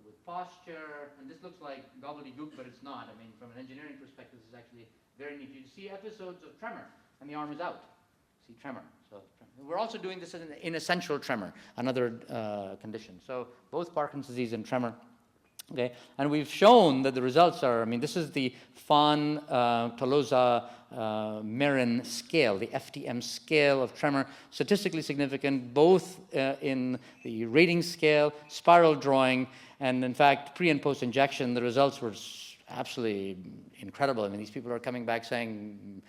with posture, and this looks like gobbledygook, but it's not. I mean, from an engineering perspective, this is actually very neat. You see episodes of tremor, and the arm is out. See tremor. So we're also doing this in essential tremor, another condition. So both Parkinson's disease and tremor. Okay, and we've shown that the results are, I mean, this is the Fawn Tolosa Marin scale, the FTM scale of tremor, statistically significant both in the rating scale, spiral drawing, and in fact, pre and post injection, the results were absolutely incredible. I mean, these people are coming back saying,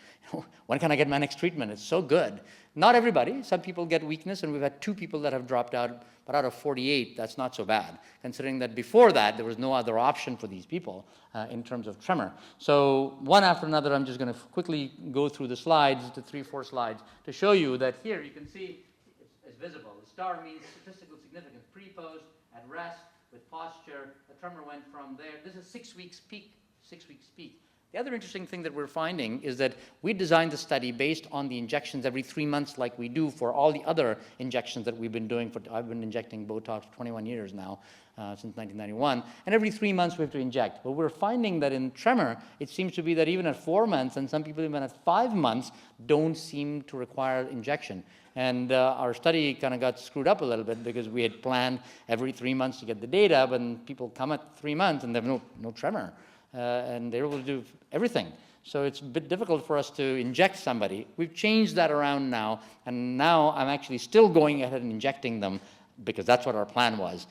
when can I get my next treatment? It's so good. Not everybody. Some people get weakness, and we've had 2 people that have dropped out, but out of 48, that's not so bad, considering that before that, there was no other option for these people in terms of tremor. So one after another, I'm just going to quickly go through the slides, the 3-4 slides, to show you that here you can see it's visible. The star means statistical significance, pre-post, at rest, with posture. The tremor went from there. This is 6 weeks peak, 6 weeks peak. The other interesting thing that we're finding is that we designed the study based on the injections every 3 months like we do for all the other injections that we've been doing. I've been injecting Botox for 21 years now, since 1991. And every 3 months we have to inject. But we're finding that in tremor, it seems to be that even at 4 months, and some people even at 5 months, don't seem to require injection. And our study kind of got screwed up a little bit because we had planned every 3 months to get the data, but people come at 3 months and they have no tremor. And they're able to do everything. So it's a bit difficult for us to inject somebody. We've changed that around now, and now I'm actually still going ahead and injecting them because that's what our plan was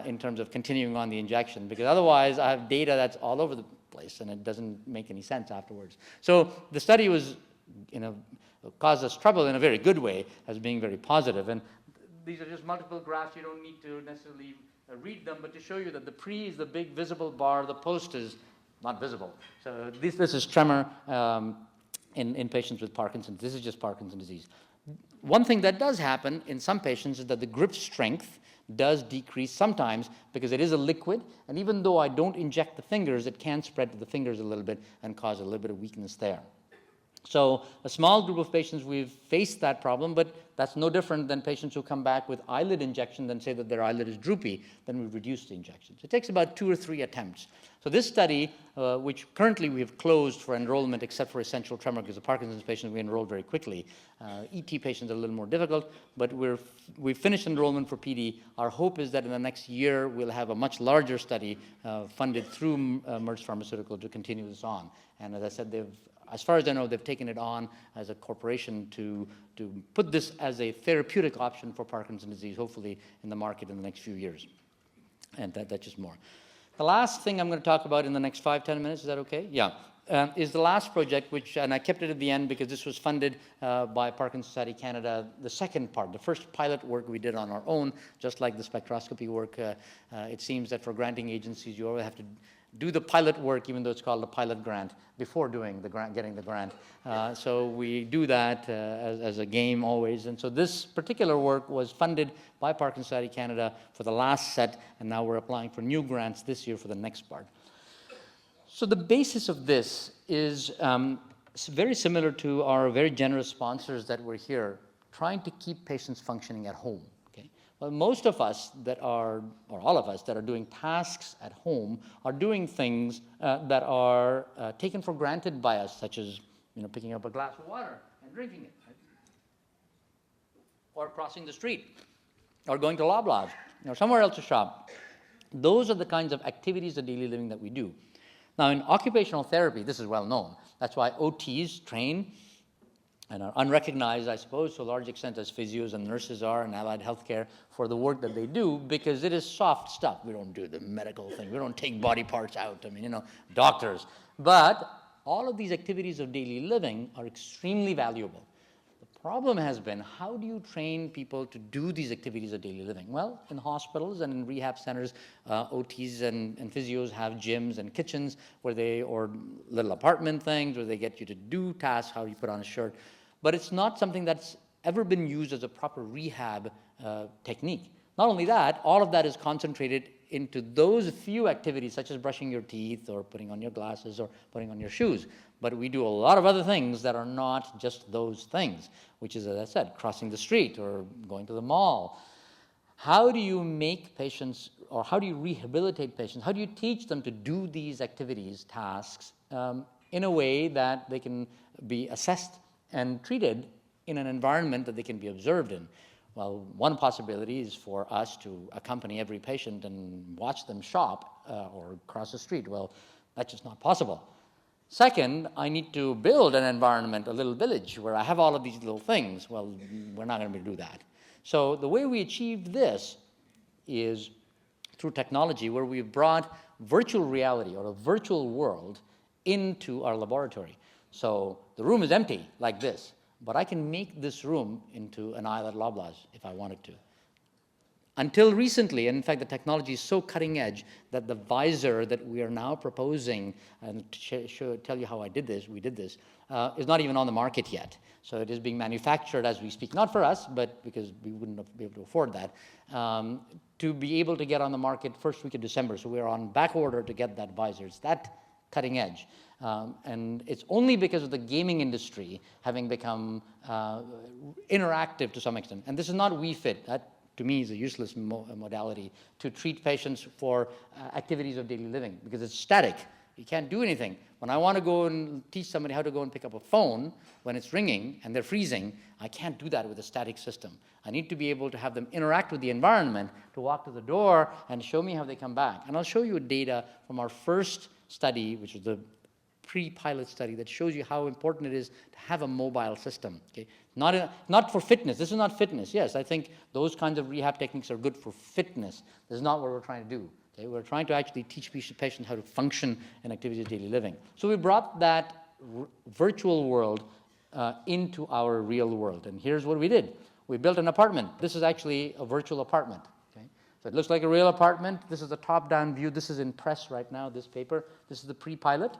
in terms of continuing on the injection, because otherwise I have data that's all over the place and it doesn't make any sense afterwards. So the study was, caused us trouble in a very good way as being very positive. And these are just multiple graphs. You don't need to necessarily read them, but to show you that the pre is the big visible bar, the post is not visible. So this is tremor in patients with Parkinson's. This is just Parkinson's disease. One thing that does happen in some patients is that the grip strength does decrease sometimes because it is a liquid, and even though I don't inject the fingers, it can spread to the fingers a little bit and cause a little bit of weakness there. So a small group of patients, we've faced that problem, but that's no different than patients who come back with eyelid injection and say that their eyelid is droopy, then we reduce the injections. It takes about 2 or 3 attempts. So this study, which currently we have closed for enrollment except for essential tremor, because the Parkinson's patients we enrolled very quickly. ET patients are a little more difficult, but we've finished enrollment for PD. Our hope is that in the next year we'll have a much larger study funded through Merck Pharmaceutical to continue this on. And as I said, as far as I know, they've taken it on as a corporation to put this as a therapeutic option for Parkinson's disease, hopefully in the market in the next few years. And that's just more. The last thing I'm going to talk about in the next 5-10 minutes, is that okay? Yeah. Is the last project, and I kept it at the end because this was funded by Parkinson's Society Canada, the second part, the first pilot work we did on our own, just like the spectroscopy work. It seems that for granting agencies, you always have to do the pilot work, even though it's called a pilot grant, before doing the grant, getting the grant. So we do that as a game always. And so this particular work was funded by Parkinson's Society Canada for the last set, and now we're applying for new grants this year for the next part. So the basis of this is very similar to our very generous sponsors that were here, trying to keep patients functioning at home. Well, most of us that are, or all of us that are doing tasks at home are doing things that are taken for granted by us, such as picking up a glass of water and drinking it, right? Or crossing the street, or going to Loblaws, somewhere else to shop. Those are the kinds of activities of daily living that we do. Now, in occupational therapy, this is well known. That's why OTs train and are unrecognized, I suppose, to a large extent as physios and nurses are in allied healthcare for the work that they do, because it is soft stuff. We don't do the medical thing. We don't take body parts out. Doctors. But all of these activities of daily living are extremely valuable. The problem has been, how do you train people to do these activities of daily living? Well, in hospitals and in rehab centers, OTs and physios have gyms and kitchens or little apartment things where they get you to do tasks, how you put on a shirt. But it's not something that's ever been used as a proper rehab technique. Not only that, all of that is concentrated into those few activities, such as brushing your teeth or putting on your glasses or putting on your shoes. But we do a lot of other things that are not just those things, which is, as I said, crossing the street or going to the mall. How do you make patients, or how do you rehabilitate patients? How do you teach them to do these activities, tasks, in a way that they can be assessed and treated in an environment that they can be observed in? Well, one possibility is for us to accompany every patient and watch them shop or cross the street. Well, that's just not possible. Second, I need to build an environment, a little village, where I have all of these little things. Well, we're not going to be able to do that. So the way we achieved this is through technology, where we've brought virtual reality or a virtual world into our laboratory. So the room is empty like this, but I can make this room into an aisle at Loblaws if I wanted to. Until recently, and in fact the technology is so cutting edge that the Visor that we are now proposing, and to tell you how we did this, is not even on the market yet. So it is being manufactured as we speak, not for us, but because we wouldn't be able to afford that, to be able to get on the market first week of December. So we're on back order to get that Visor. It's that cutting edge. And it's only because of the gaming industry having become interactive to some extent. And this is not Wii Fit. That, to me, is a useless modality to treat patients for activities of daily living, because it's static. You can't do anything. When I want to go and teach somebody how to go and pick up a phone when it's ringing and they're freezing, I can't do that with a static system. I need to be able to have them interact with the environment, to walk to the door and show me how they come back. And I'll show you data from our first study, which is the pre-pilot study, that shows you how important it is to have a mobile system. Okay? Not for fitness. This is not fitness. Yes, I think those kinds of rehab techniques are good for fitness. This is not what we're trying to do. Okay? We're trying to actually teach patients how to function in activities of daily living. So we brought that virtual world into our real world. And here's what we did. We built an apartment. This is actually a virtual apartment. Okay? So it looks like a real apartment. This is a top-down view. This is in press right now, this paper. This is the pre-pilot.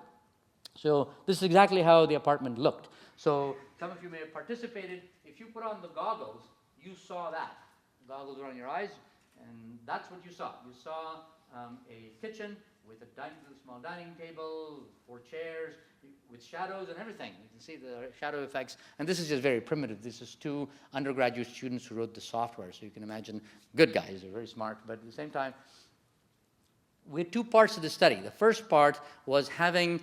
So this is exactly how the apartment looked. So some of you may have participated. If you put on the goggles, you saw that. The goggles were on your eyes, and that's what you saw. You saw a kitchen with a small dining table, 4 chairs, with shadows and everything. You can see the shadow effects. And this is just very primitive. This is 2 undergraduate students who wrote the software. So you can imagine, good guys, they're very smart. But at the same time, we had 2 parts of the study. The first part was having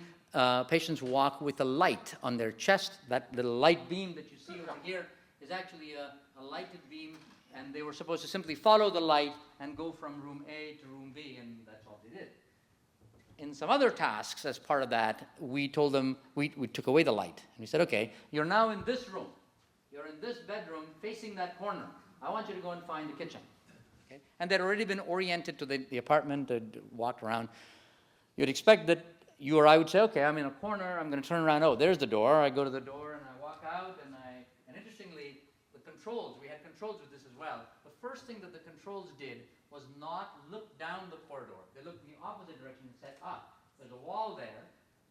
patients walk with a light on their chest. That little light beam that you see over here is actually a lighted beam, and they were supposed to simply follow the light and go from room A to room B, and that's all they did. In some other tasks, as part of that, we told them, we took away the light, and we said, okay, you're now in this room. You're in this bedroom facing that corner. I want you to go and find the kitchen. Okay? And they'd already been oriented to the apartment, they'd walked around. You'd expect that you or I would say, okay, I'm in a corner, I'm going to turn around, oh, there's the door. I go to the door and I walk out, and interestingly, the controls, we had controls with this as well. The first thing that the controls did was not look down the corridor. They looked in the opposite direction and said, there's a wall there.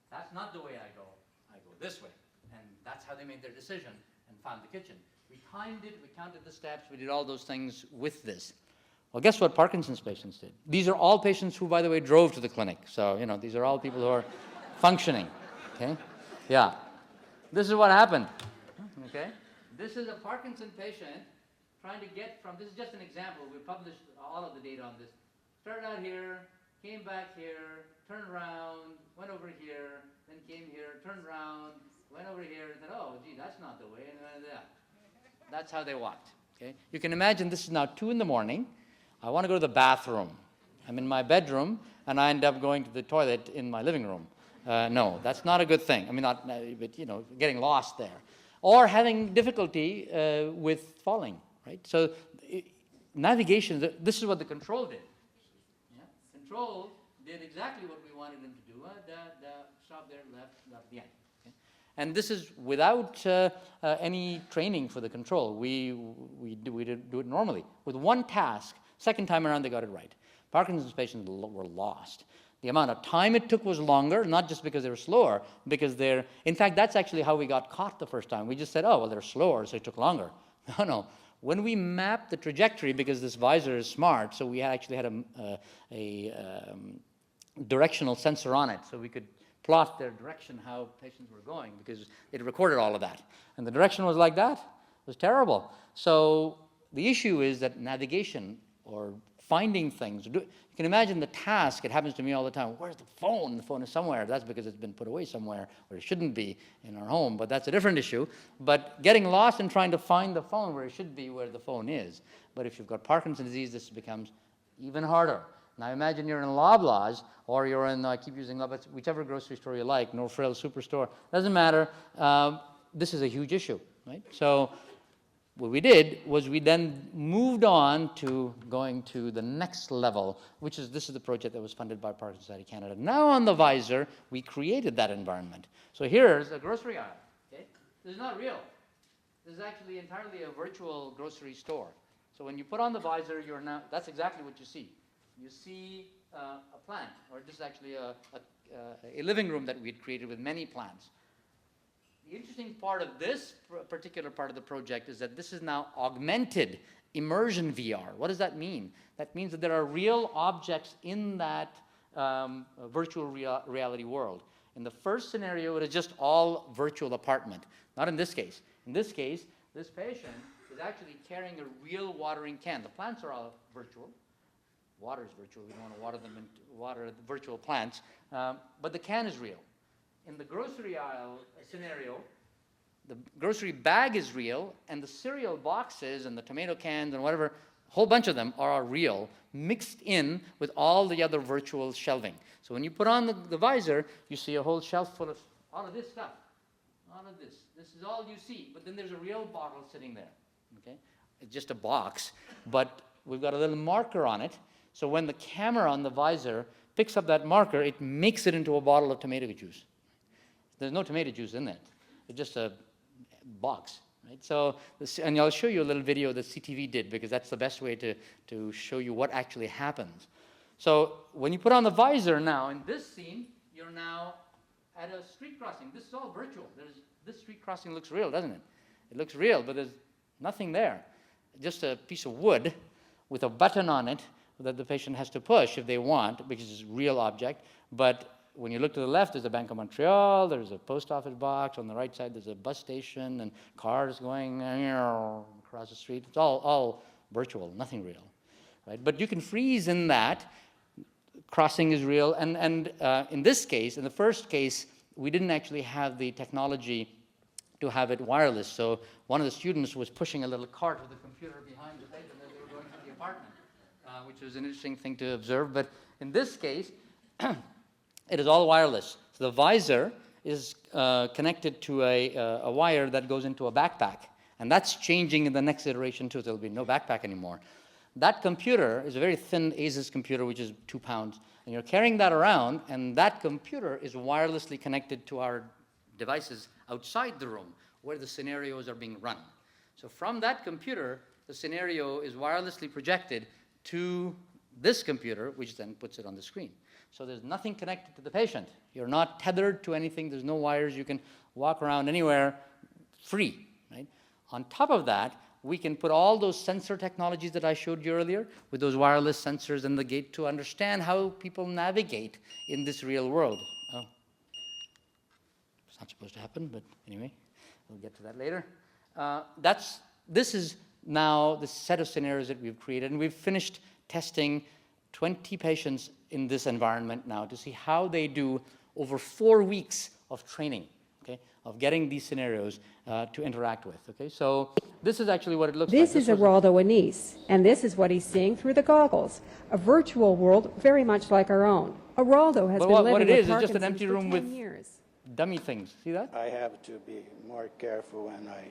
That's not the way I go. I go this way. And that's how they made their decision and found the kitchen. We timed it, we counted the steps, we did all those things with this. Well, guess what Parkinson's patients did? These are all patients who, by the way, drove to the clinic. So, these are all people who are functioning, okay? Yeah. This is what happened, okay? This is a Parkinson patient trying to get from, this is just an example. We published all of the data on this. Started out here, came back here, turned around, went over here, then came here, turned around, went over here, and said, oh, gee, that's not the way, and then that. That's how they walked, okay? You can imagine this is now 2 in the morning. I want to go to the bathroom. I'm in my bedroom, and I end up going to the toilet in my living room. No, that's not a good thing. I mean, but, getting lost there. Or having difficulty with falling, right? So navigation, this is what the control did. Yeah? Control did exactly what we wanted them to do. Stop there, left, the end. Okay? And this is without any training for the control. We do it normally. With one task, second time around, they got it right. Parkinson's patients were lost. The amount of time it took was longer, not just because they were slower, because in fact, that's actually how we got caught the first time. We just said, oh, well, they're slower, so it took longer. No. When we mapped the trajectory, because this visor is smart, so we actually had a directional sensor on it, so we could plot their direction, how patients were going, because it recorded all of that. And the direction was like that. It was terrible. So the issue is that navigation or finding things. You can imagine the task. It happens to me all the time. Where's the phone? The phone is somewhere. That's because it's been put away somewhere where it shouldn't be in our home, but that's a different issue. But getting lost and trying to find the phone where it should be where the phone is. But if you've got Parkinson's disease, this becomes even harder. Now imagine you're in Loblaws, or you're in, I keep using Loblaws, whichever grocery store you like, No Frills Superstore, doesn't matter. This is a huge issue, right? So what we did was we then moved on to going to the next level, this is the project that was funded by Parkinson's Society Canada. Now on the Visor, we created that environment. So here's a grocery aisle, okay? This is not real. This is actually entirely a virtual grocery store. So when you put on the Visor, that's exactly what you see. You see a plant, or this is actually a living room that we had created with many plants. The interesting part of this particular part of the project is that this is now augmented immersion VR. What does that mean? That means that there are real objects in that virtual reality world. In the first scenario, it is just all virtual apartment. Not in this case. In this case, this patient is actually carrying a real watering can. The plants are all virtual. Water is virtual. We don't want to water the virtual plants. But the can is real. In the grocery aisle scenario, the grocery bag is real, and the cereal boxes and the tomato cans and whatever, a whole bunch of them are real, mixed in with all the other virtual shelving. So when you put on the Visor, you see a whole shelf full of all of this stuff. All of this. This is all you see. But then there's a real bottle sitting there. Okay? It's just a box, but we've got a little marker on it. So when the camera on the Visor picks up that marker, it makes it into a bottle of tomato juice. There's no tomato juice in it. It's just a box, right? So, and I'll show you a little video that CTV did, because that's the best way to show you what actually happens. So when you put on the Visor now, in this scene, you're now at a street crossing. This is all virtual. This street crossing looks real, doesn't it? It looks real, but there's nothing there. Just a piece of wood with a button on it that the patient has to push if they want, because it's a real object. But when you look to the left, there's a Bank of Montreal, there's a post office box. On the right side, there's a bus station and cars going across the street. It's all virtual, nothing real, right? But you can freeze in that. Crossing is real. And in this case, in the first case, we didn't actually have the technology to have it wireless. So one of the students was pushing a little cart with a computer behind the patient as they were going to the apartment, which was an interesting thing to observe. But in this case, it is all wireless. So the Visor is connected to a wire that goes into a backpack. And that's changing in the next iteration too. There'll be no backpack anymore. That computer is a very thin ASUS computer, which is 2 pounds, and you're carrying that around, and that computer is wirelessly connected to our devices outside the room where the scenarios are being run. So from that computer, the scenario is wirelessly projected to this computer, which then puts it on the screen. So there's nothing connected to the patient. You're not tethered to anything. There's no wires. You can walk around anywhere free, right? On top of that, we can put all those sensor technologies that I showed you earlier with those wireless sensors and the gait to understand how people navigate in this real world. Oh, it's not supposed to happen, but anyway, we'll get to that later. This is now the set of scenarios that we've created, and we've finished testing 20 patients in this environment now to see how they do over 4 weeks of training, okay, of getting these scenarios to interact with. Okay, so this is actually what it looks like. This is Geraldo Anise, and this is what he's seeing through the goggles. A virtual world very much like our own. Geraldo has been living what it with is Parkinson's just an empty room for 10 with years. dummy things. See that? I have to be more careful when I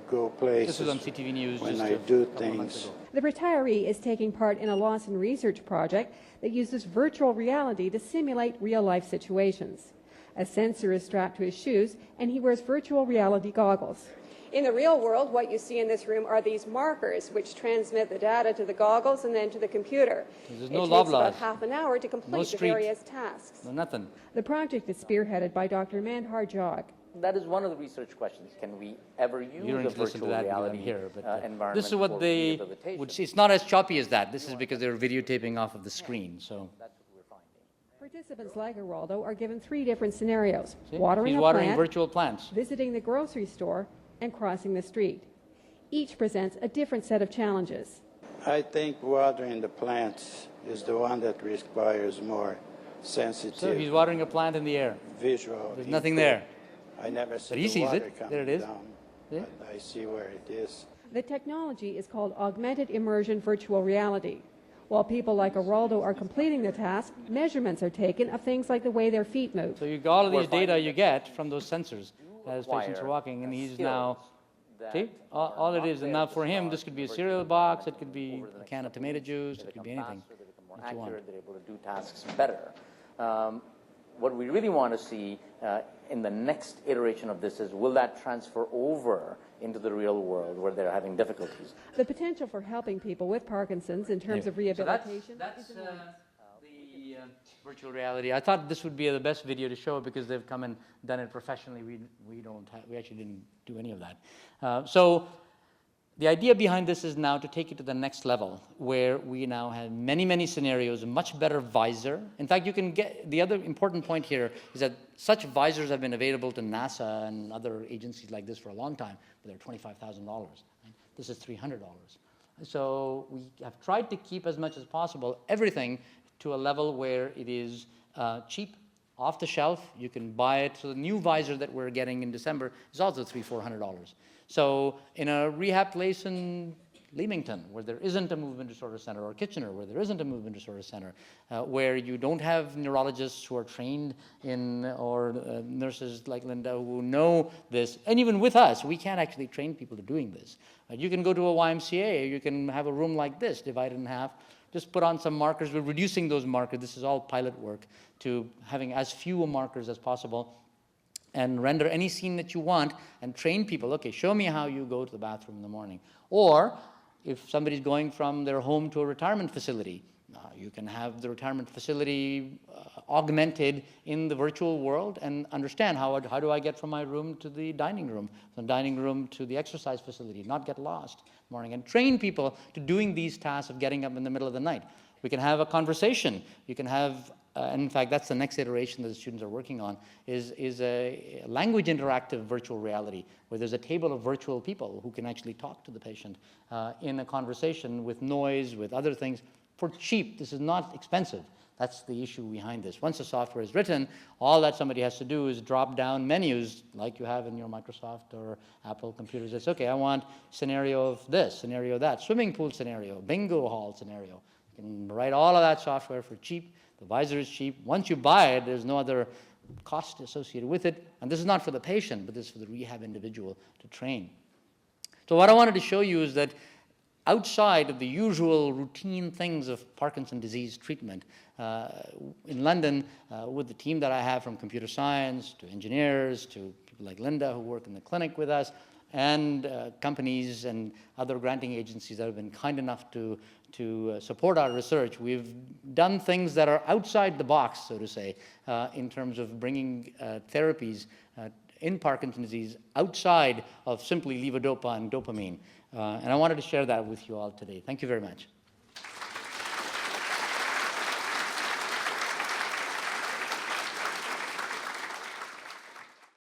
go places. This was on CTV News when just I a do couple of months things. ago. The retiree is taking part in a Lawson research project that uses virtual reality to simulate real-life situations. A sensor is strapped to his shoes, and he wears virtual reality goggles. In the real world, what you see in this room are these markers which transmit the data to the goggles and then to the computer. There's It no takes love about laws. half an hour to complete the street. various tasks. No, nothing. The project is spearheaded by Dr. Mandar Jog. That is one of the research questions. Can we ever use You don't a need to listen to virtual that because I'm reality here, but environment this is what for they rehabilitation? would see. It's not as choppy as that. This is because they're videotaping off of the screen. So That's what we're finding. Participants like Geraldo are given 3 different scenarios: see? watering He's a watering plant, virtual plants. visiting the grocery store, and crossing the street. Each presents a different set of challenges. I think watering the plants is the one that requires more sensitive So he's watering a plant in the air. visual. There's nothing input. there. I never see But he the sees water it. coming There it is. down, See? but I see where it is. The technology is called Augmented Immersion Virtual Reality. While people like Geraldo are completing the task, measurements are taken of things like the way their feet move. So you got all of We're these data finding you get from those sensors as patients are Require walking, and he's skills now, that see, all are it not is, and there now to for him, start this could be a virtual cereal reality box, it could be over the a next can of couple tomato weeks. juice, They it could be become anything faster, they become more that you want. accurate, they're able to do tasks better. What we really want to see in the next iteration of this is, will that transfer over into the real world where they're having difficulties? The potential for helping people with Parkinson's in terms of So rehabilitation that's is enormous. the virtual reality. I thought this would be the best video to show because they've come and done it professionally. We actually didn't do any of that. So the idea behind this is now to take it to the next level, where we now have many, many scenarios, a much better visor. In fact, you can get, the other important point here is that such visors have been available to NASA and other agencies like this for a long time, but they're $25,000. Right? This is $300. So we have tried to keep as much as possible everything to a level where it is cheap, off the shelf. You can buy it. So the new visor that we're getting in December is also $300-400. So in a rehab place in Leamington, where there isn't a movement disorder center, or Kitchener, where there isn't a movement disorder center, where you don't have neurologists who are trained in, or nurses like Linda who know this, and even with us, we can't actually train people to doing this. You can go to a YMCA, you can have a room like this, divided in half, just put on some markers. We're reducing those markers. This is all pilot work to having as few markers as possible, and render any scene that you want and train people. Okay, show me how you go to the bathroom in the morning. Or if somebody's going from their home to a retirement facility, you can have the retirement facility augmented in the virtual world and understand how do I get from my room to the dining room, from the dining room to the exercise facility, not get lost in the morning, and train people to doing these tasks of getting up in the middle of the night. We can have a conversation. You can have, and in fact, that's the next iteration that the students are working on, is a language interactive virtual reality, where there's a table of virtual people who can actually talk to the patient in a conversation with noise, with other things, for cheap. This is not expensive. That's the issue behind this. Once the software is written, all that somebody has to do is drop down menus like you have in your Microsoft or Apple computers. It's, okay, I want scenario of this, scenario of that, swimming pool scenario, bingo hall scenario. You can write all of that software for cheap. The visor is cheap. Once you buy it, there's no other cost associated with it. And this is not for the patient, but this is for the rehab individual to train. So what I wanted to show you is that outside of the usual routine things of Parkinson's disease treatment. In London, with the team that I have from computer science to engineers to people like Linda who work in the clinic with us, and companies and other granting agencies that have been kind enough to support our research. We've done things that are outside the box, so to say, in terms of bringing therapies in Parkinson's disease outside of simply levodopa and dopamine. And I wanted to share that with you all today. Thank you very much.